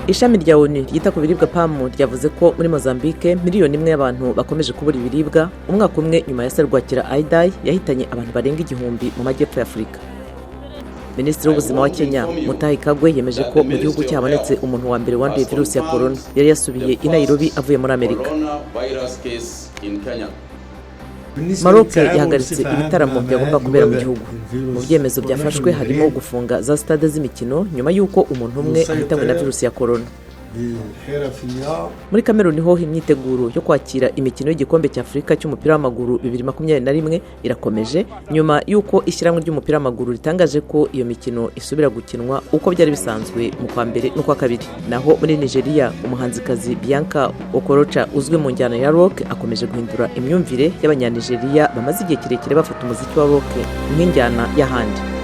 Ishami rya ONU ryita ku biribwa PAM ryavuze ko muri Mozambique miliyoni imwe y'abantu bakomeje kubura ibiribwa umwaka umwe nyuma ya serwakira Aidai yahitanye abantu barenga igihumbi mu majyepfo ya Afurika. Minisitiri w'ubuzima wa Kenya Mutahi Kagwe yemeje ko mu gihugu cyabonetse umuntu wa mbere wanduye virusi ya corona yari yasubiye i Nairobi avuye muri Amerika. Maroc yahagaritse ibitaramo byagomba kubera mu gihugu. Mu byemezo byafashwe harimo gufunga za stade z'imikino nyuma y'uko umuntu umwe ahitanywe na virusi ya corona. Muri Cameroon ho imyiteguro yo kwakira imikino y'igikombe cya Afurika cy'umupira w'amaguru 2021 irakomeje nyuma y'uko ishyirahamwe ry'umupira w'amaguru ritangaje ko iyo mikino isubira gukinwa uko byari bisanzwe mu kwa mbere no kwa kabiri. Naho muri Nigeria umuhanzikazi Bianca Okorocha uzwi mu njyana ya rock akomeje guhindura imyumvire y'abanyanigeria bamaze igihe kirekire bafata umuziki wa rock nk'injyana y'ahandi.